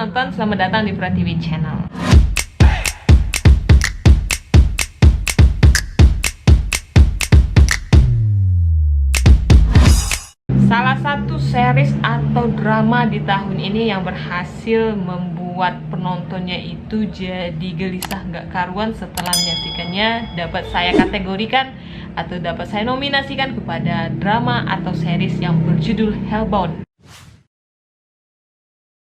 nonton, selamat datang di Pra TV Channel. Salah satu series atau drama di tahun ini yang berhasil membuat penontonnya itu jadi gelisah nggak karuan setelah menyaksikannya dapat saya kategorikan atau dapat saya nominasikan kepada drama atau series yang berjudul Hellbound.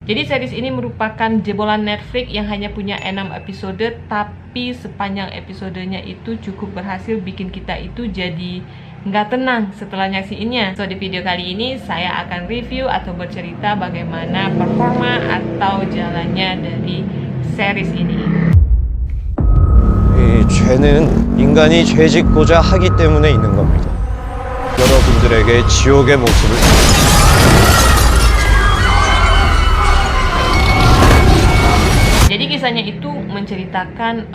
Jadi series ini merupakan jebolan Netflix yang hanya punya 6 episode, tapi sepanjang episodenya itu cukup berhasil bikin kita itu jadi nggak tenang setelah nyaksiinnya. So di video kali ini saya akan review atau bercerita bagaimana performa atau jalannya dari series ini. 이 죄는 인간이 죄짓고자 하기 때문에 있는 겁니다. 여러분들에게 지옥의 모습을 Jadi kisahnya itu menceritakan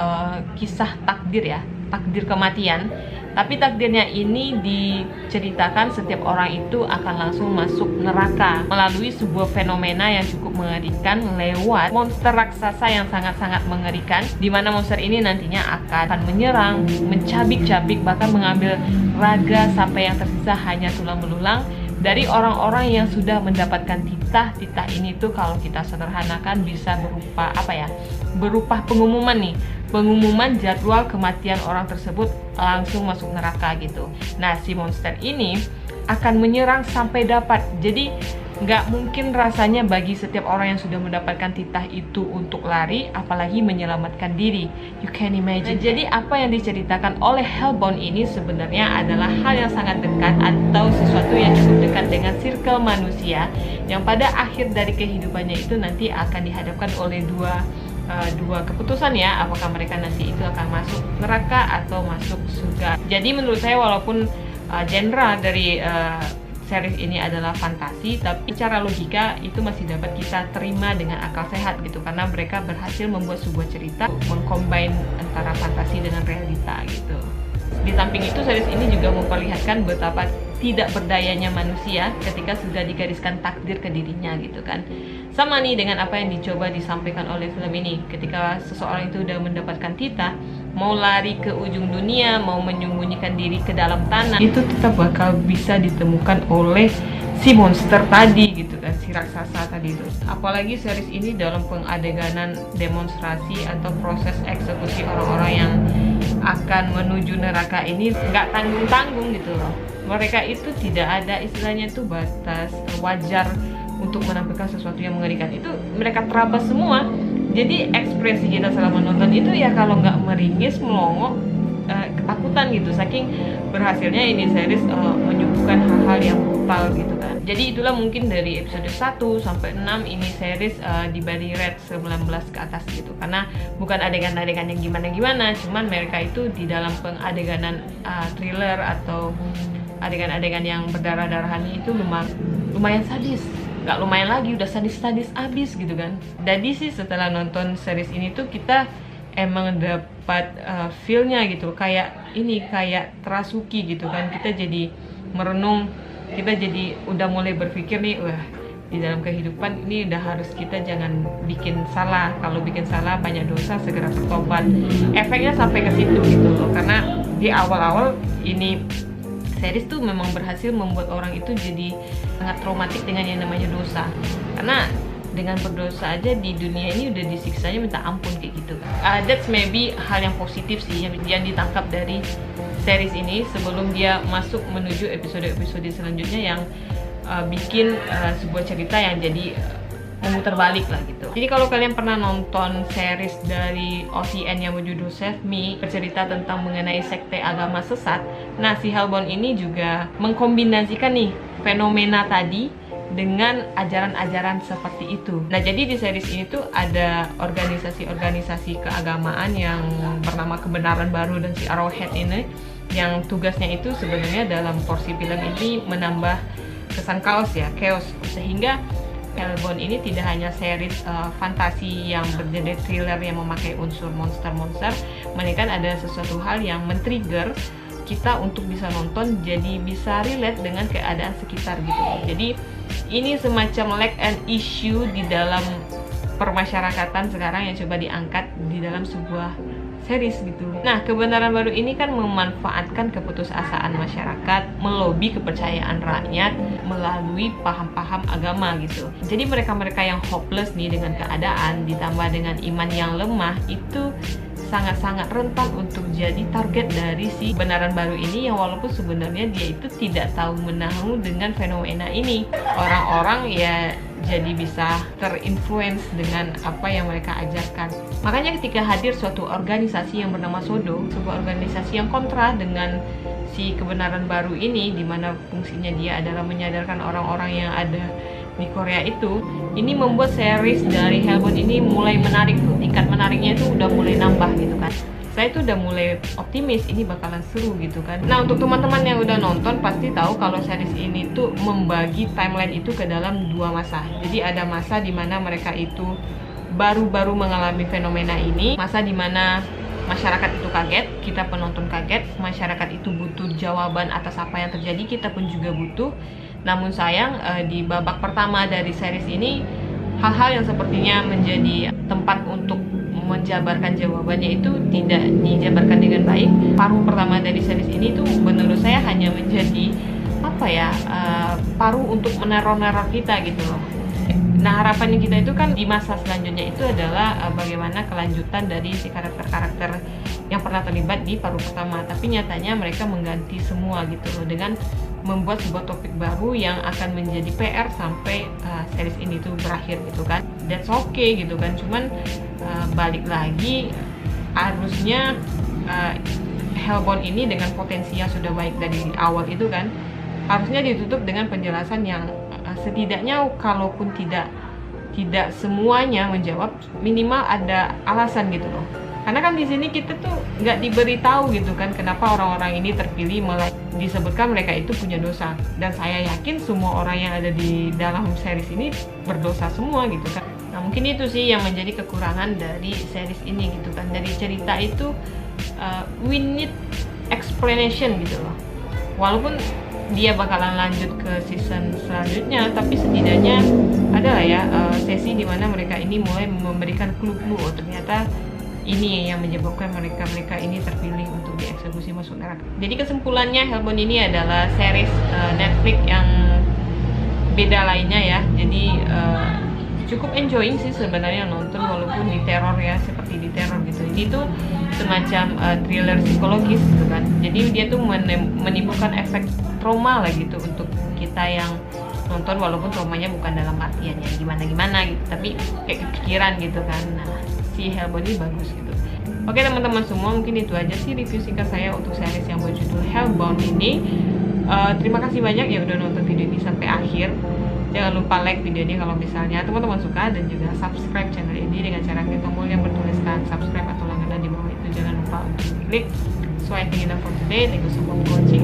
kisah takdir ya, takdir kematian. Tapi takdirnya ini diceritakan setiap orang itu akan langsung masuk neraka melalui sebuah fenomena yang cukup mengerikan lewat monster raksasa yang sangat-sangat mengerikan, di mana monster ini nantinya akan menyerang, mencabik-cabik, bahkan mengambil raga sampai yang tersisa hanya tulang belulang dari orang-orang yang sudah mendapatkan titah. Titah ini tuh kalau kita sederhanakan bisa berupa apa ya? Berupa pengumuman nih. Pengumuman jadwal kematian orang tersebut langsung masuk neraka gitu. Nah, si monster ini akan menyerang sampai dapat. Jadi nggak mungkin rasanya bagi setiap orang yang sudah mendapatkan titah itu untuk lari, apalagi menyelamatkan diri. You can imagine. Nah, jadi apa yang diceritakan oleh Hellbound ini sebenarnya adalah hal yang sangat dekat atau sesuatu yang cukup dekat dengan circle manusia yang pada akhir dari kehidupannya itu nanti akan dihadapkan oleh dua keputusan ya, apakah mereka nanti itu akan masuk neraka atau masuk surga. Jadi menurut saya walaupun genre dari series ini adalah fantasi, tapi secara logika itu masih dapat kita terima dengan akal sehat gitu, karena mereka berhasil membuat sebuah cerita mengcombine antara fantasi dengan realita gitu. Di samping itu series ini juga memperlihatkan betapa tidak berdayanya manusia ketika sudah digariskan takdir ke dirinya gitu kan. Sama nih dengan apa yang dicoba disampaikan oleh film ini. Ketika seseorang itu udah mendapatkan titah, mau lari ke ujung dunia, mau menyembunyikan diri ke dalam tanah, itu tetap bakal bisa ditemukan oleh si monster tadi gitu kan, si raksasa tadi itu. Apalagi series ini dalam pengadeganan demonstrasi atau proses eksekusi orang-orang yang akan menuju neraka ini nggak tanggung-tanggung gitu loh. Mereka itu tidak ada istilahnya itu batas wajar untuk menampilkan sesuatu yang mengerikan. Itu mereka terabas semua. Jadi ekspresi kita selama nonton itu ya kalau nggak meringis, melongo, ketakutan gitu. Saking berhasilnya ini series menyuguhkan hal-hal yang brutal gitu kan. Jadi itulah mungkin dari episode 1 sampai 6 ini series diberi rate 19 ke atas gitu. Karena bukan adegan-adegan yang gimana-gimana, cuman mereka itu di dalam pengadeganan thriller atau adegan-adegan yang berdarah-darahan itu lumayan sadis. Gak lumayan lagi, udah sadis-sadis abis gitu kan. Jadi sih setelah nonton series ini tuh kita emang dapat feel-nya gitu, kayak terasuki gitu kan. Kita jadi merenung, kita jadi udah mulai berpikir nih, wah di dalam kehidupan ini udah harus kita jangan bikin salah. Kalau bikin salah banyak dosa, segera bertobat. Efeknya sampai ke situ gitu loh. Karena di awal-awal ini series tuh memang berhasil membuat orang itu jadi sangat traumatik dengan yang namanya dosa. Karena dengan berdosa aja di dunia ini udah disiksanya minta ampun kayak gitu. That's maybe hal yang positif sih yang ditangkap dari series ini sebelum dia masuk menuju episode-episode selanjutnya yang bikin sebuah cerita yang jadi memutar balik lah gitu. Jadi kalau kalian pernah nonton series dari OCN yang berjudul Save Me, bercerita tentang mengenai sekte agama sesat, nah si Hellbound ini juga mengkombinasikan nih fenomena tadi dengan ajaran-ajaran seperti itu. Nah jadi di series ini tuh ada organisasi-organisasi keagamaan yang bernama Kebenaran Baru dan si Arrowhead ini, yang tugasnya itu sebenarnya dalam porsi film ini menambah kesan chaos, sehingga Hellbound ini tidak hanya series fantasi yang bergenre thriller yang memakai unsur monster-monster, melainkan ada sesuatu hal yang men-trigger kita untuk bisa nonton jadi bisa relate dengan keadaan sekitar gitu. Jadi ini semacam like an issue di dalam permasyarakatan sekarang yang coba diangkat di dalam sebuah series gitu. Nah, kebenaran baru ini kan memanfaatkan keputusasaan masyarakat, melobi kepercayaan rakyat melalui paham-paham agama gitu. Jadi mereka-mereka yang hopeless nih dengan keadaan ditambah dengan iman yang lemah itu sangat-sangat rentan untuk jadi target dari si kebenaran baru ini, yang walaupun sebenarnya dia itu tidak tahu menahu dengan fenomena ini. Orang-orang ya jadi bisa terinfluence dengan apa yang mereka ajarkan. Makanya ketika hadir suatu organisasi yang bernama Sodo, sebuah organisasi yang kontra dengan si kebenaran baru ini, di mana fungsinya dia adalah menyadarkan orang-orang yang ada di Korea itu, ini membuat series dari Hellbound ini mulai menarik tuh. Tingkat menariknya itu udah mulai nambah gitu kan. Saya tuh udah mulai optimis ini bakalan seru gitu kan. Nah, untuk teman-teman yang udah nonton pasti tahu kalau series ini tuh membagi timeline itu ke dalam dua masa. Jadi ada masa dimana mereka itu baru-baru mengalami fenomena ini, masa dimana masyarakat itu kaget, kita penonton kaget, masyarakat itu butuh jawaban atas apa yang terjadi, kita pun juga butuh. Namun sayang di babak pertama dari series ini, hal-hal yang sepertinya menjadi tempat untuk menjabarkan jawabannya itu tidak dijabarkan dengan baik. Paruh pertama dari series ini tuh menurut saya hanya menjadi apa ya, paruh untuk meneror-neror kita gitu loh. Nah, harapannya kita itu kan di masa selanjutnya itu adalah bagaimana kelanjutan dari si karakter-karakter yang pernah terlibat di paruh pertama. Tapi nyatanya mereka mengganti semua gitu loh dengan membuat sebuah topik baru yang akan menjadi PR sampai series ini tuh berakhir gitu kan. That's okay gitu kan. Cuman balik lagi, harusnya Hellbound ini dengan potensi yang sudah baik dari awal itu kan, harusnya ditutup dengan penjelasan yang setidaknya kalaupun tidak semuanya menjawab, minimal ada alasan gitu loh. Karena kan di sini kita tuh nggak diberitahu gitu kan kenapa orang-orang ini terpilih, malah disebutkan mereka itu punya dosa. Dan saya yakin semua orang yang ada di dalam series ini berdosa semua gitu kan. Nah, mungkin itu sih yang menjadi kekurangan dari series ini gitu kan. Dari cerita itu we need explanation gitu loh. Walaupun dia bakalan lanjut ke season selanjutnya, tapi setidaknya ada lah ya sesi dimana mereka ini mulai memberikan clue-clue, oh ternyata ini yang menyebabkan mereka ini terpilih untuk dieksekusi masuk neraka. Jadi kesimpulannya, Hellbound ini adalah series Netflix yang beda lainnya ya. Jadi cukup enjoying sih sebenarnya nonton, walaupun di teror ya, seperti di teror gitu. Ini tuh semacam thriller psikologis gitu kan. Jadi dia tuh menimbulkan efek trauma lah gitu untuk kita yang nonton, walaupun traumanya bukan dalam artian ya gimana gitu, tapi kayak kepikiran gitu kan. Nah, si Hellbound ini bagus gitu. Oke teman-teman semua, mungkin itu aja sih review singkat saya untuk series yang berjudul Hellbound ini. Terima kasih banyak yang udah nonton video ini sampai akhir. Jangan lupa like video ini kalau misalnya teman-teman suka, dan juga subscribe channel ini dengan cara klik tombol yang bertuliskan subscribe atau langganan di bawah itu. Jangan lupa untuk klik. So I think enough for today. Thank you so much for watching.